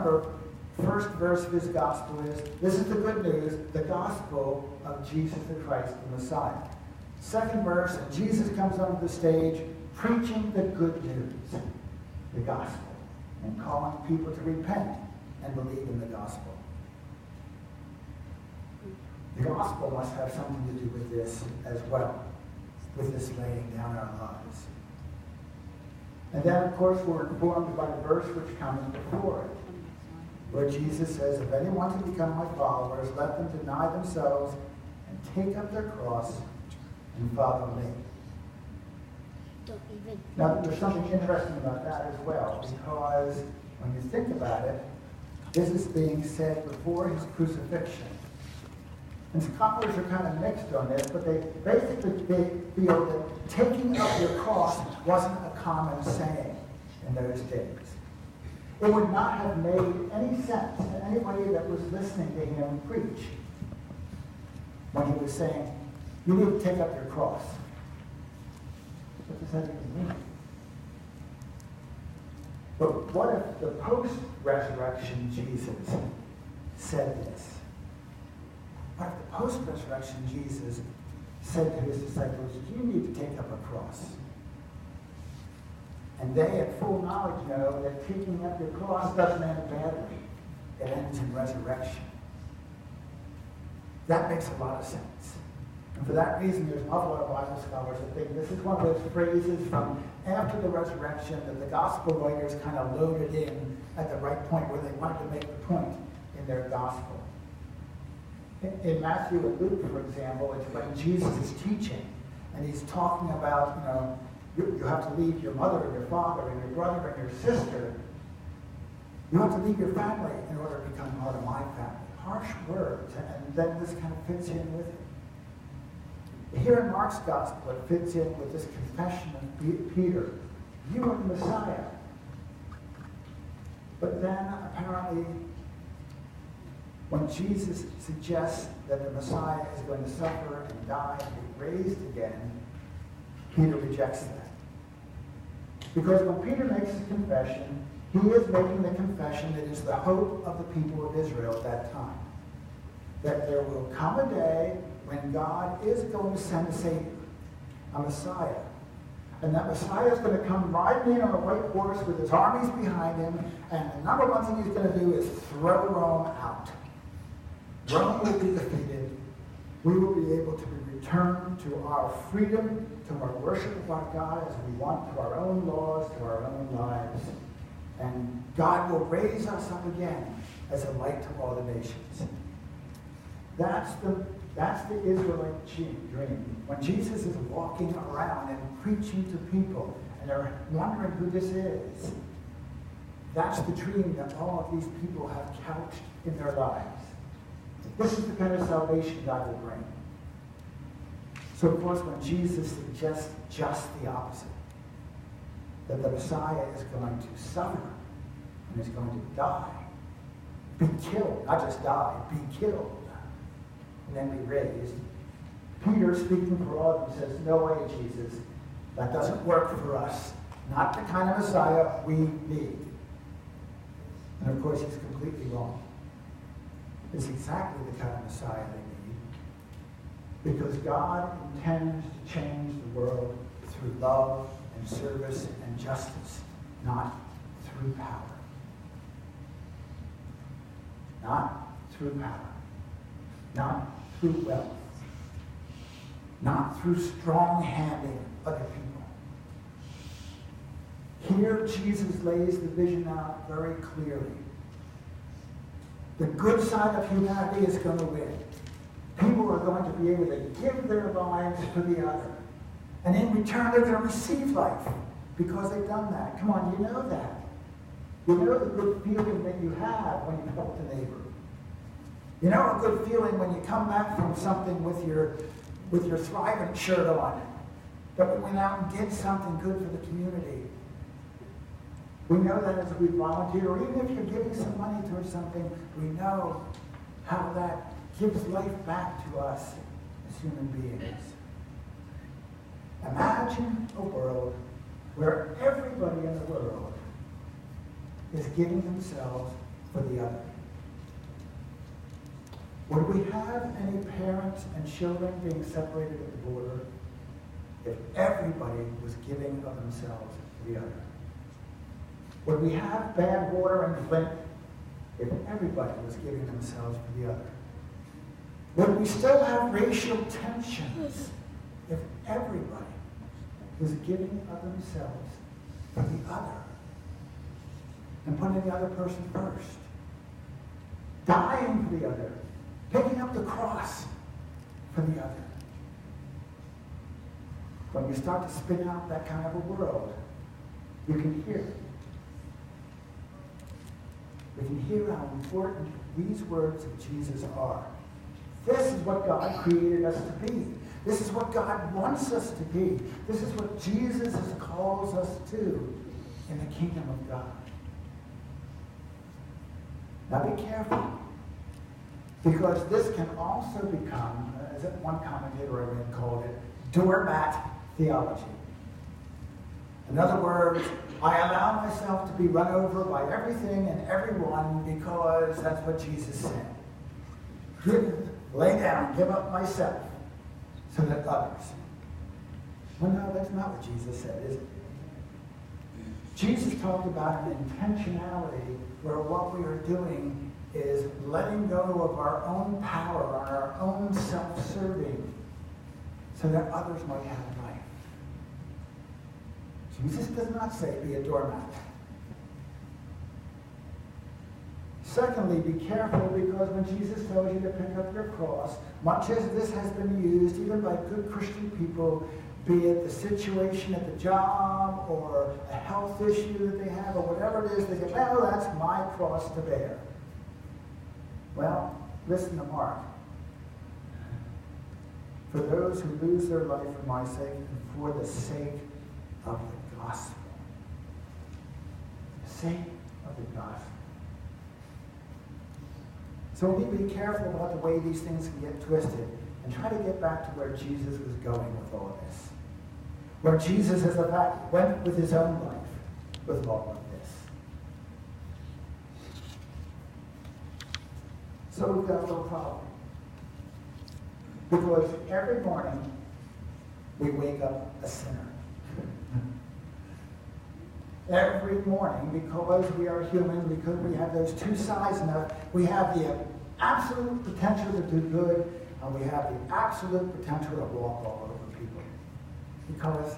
remember, first verse of his gospel is, this is the good news, the gospel of Jesus the Christ, the Messiah. Second verse, Jesus comes onto the stage preaching the good news, the gospel, and calling people to repent and believe in the gospel. The gospel must have something to do with this as well, with this laying down our lives. And then, of course, we're informed by the verse which comes before it, where Jesus says, if anyone to become my followers, let them deny themselves and take up their cross and follow me. Now, there's something interesting about that as well, because when you think about it, this is being said before his crucifixion. And scholars are kind of mixed on this, but they basically feel that taking up your cross wasn't a common saying in those days. It would not have made any sense to anybody that was listening to him preach when he was saying, you need to take up your cross. What does that even mean? But what if the post-resurrection Jesus said this? What if the post-resurrection Jesus said to his disciples, you need to take up a cross? And they, at full knowledge, know that taking up your cross doesn't end badly. It ends in resurrection. That makes a lot of sense. And for that reason, there's an awful lot of Bible scholars that think this is one of those phrases from after the resurrection that the gospel writers kind of loaded in at the right point where they wanted to make the point in their gospel. In Matthew and Luke, for example, it's when Jesus is teaching, and he's talking about, you have to leave your mother and your father and your brother and your sister. You have to leave your family in order to become part of my family. Harsh words, and then this kind of fits in with it. Here in Mark's gospel, it fits in with this confession of Peter. You are the Messiah. But then, apparently, when Jesus suggests that the Messiah is going to suffer and die and be raised again, Peter rejects that. Because when Peter makes his confession, he is making the confession that is the hope of the people of Israel at that time. That there will come a day when God is going to send a Savior, a Messiah. And that Messiah is going to come riding in on a white horse with his armies behind him, and the number one thing he's going to do is throw Rome out. Rome will be defeated. We will be able to return to our freedom, to our worship of our God as we want, to our own laws, to our own lives. And God will raise us up again as a light to all the nations. That's the Israelite dream. When Jesus is walking around and preaching to people, and they're wondering who this is, that's the dream that all of these people have couched in their lives. This is the kind of salvation God will bring. So, of course, when Jesus suggests just the opposite, that the Messiah is going to suffer and is going to die, be killed, not just die, be killed, and then be raised, Peter, speaking for all of them, says, no way, Jesus, that doesn't work for us. Not the kind of Messiah we need. And of course, he's completely wrong. It's exactly the kind of Messiah they need, because God intends to change the world through love and service and justice, not through power. Not through power. Not through wealth. Not through strong-handing other people. Here, Jesus lays the vision out very clearly. The good side of humanity is going to win. People are going to be able to give their lives for the other. And in return, they're going to receive life because they've done that. Come on, you know that. You know the good feeling that you have when you help the neighbor. You know a good feeling when you come back from something with your thriving shirt on, that we went out and did something good for the community. We know that as we volunteer, or even if you're giving some money towards something, we know how that gives life back to us as human beings. Imagine a world where everybody in the world is giving themselves for the other? Would we have any parents and children being separated at the border if everybody was giving of themselves to the other? Would we have bad water in Flint if everybody was giving themselves for the other? Would we still have racial tensions if everybody was giving of themselves for the other and putting the other person first? Dying for the other, picking up the cross for the other. When you start to spin out that kind of a world, you can hear it. We can hear how important these words of Jesus are. This is what God created us to be. This is what God wants us to be. This is what Jesus calls us to in the kingdom of God. Now be careful, because this can also become, as one commentator I read called it, doormat theology. In other words, I allow myself to be run over by everything and everyone because that's what Jesus said. Lay down, give up myself so that others. Well, no, that's not what Jesus said, is it? Jesus talked about an intentionality where what we are doing is letting go of our own power, our own self-serving, so that others might have life. Jesus does not say be a doormat. Secondly, be careful, because when Jesus tells you to pick up your cross, much as this has been used even by good Christian people, be it the situation at the job or a health issue that they have or whatever it is, they say, well, that's my cross to bear. Well, listen to Mark. For those who lose their life for my sake and for the sake of the gospel. The sake of the gospel. So we be careful about the way these things can get twisted and try to get back to where Jesus was going with all this. Where Jesus, as a fact, went with his own life with all of this. So we've got a little problem. Because every morning we wake up a sinner. Every morning, because we are human, because we have those two sides enough, we have the absolute potential to do good, and we have the absolute potential to walk all over people. Because,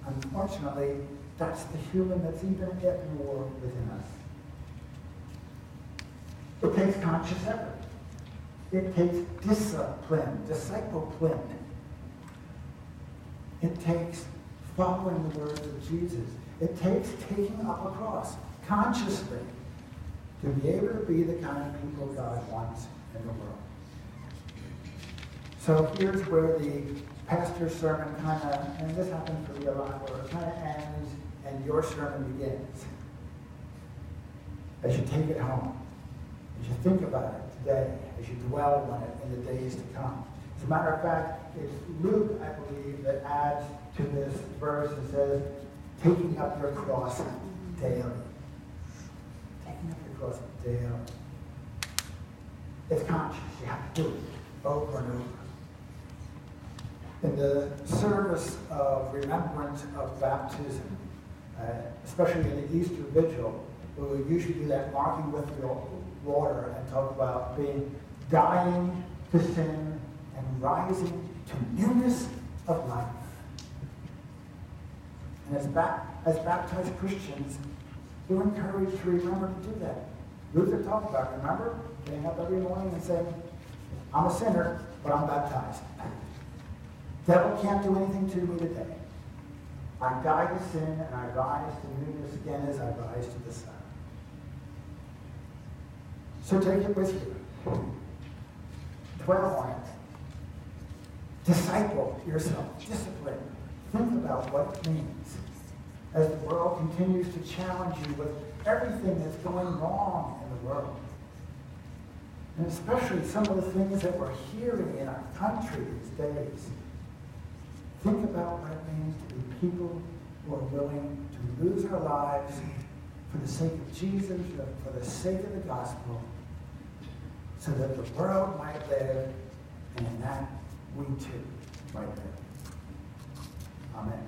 unfortunately, that's the human that's even at war within us. It takes conscious effort. It takes discipline. It takes following the words of Jesus. It takes taking up a cross consciously to be able to be the kind of people God wants in the world. So here's where the pastor's sermon kind of, and this happens for me a lot, where it kind of ends and your sermon begins. As you take it home, as you think about it today, as you dwell on it in the days to come. As a matter of fact, it's Luke, I believe, that adds to this verse and says, taking up your cross daily. Taking up your cross daily. It's conscious. You have to do it over and over. In the service of remembrance of baptism, especially in the Easter Vigil, we would usually do that marking with the water and talk about being dying to sin and rising to newness of life. And as baptized Christians, we're encouraged to remember to do that. Luther talked about, remember, getting up every morning and saying, I'm a sinner, but I'm baptized. Devil can't do anything to me today. I die to sin and I rise to newness again as I rise to the sun. So take it with you. Dwell on it. Disciple yourself. Discipline. Think about what it means as the world continues to challenge you with everything that's going wrong in the world. And especially some of the things that we're hearing in our country these days. Think about what it means to be people who are willing to lose our lives for the sake of Jesus, for the sake of the gospel, so that the world might live, and in that we too might live. Amen.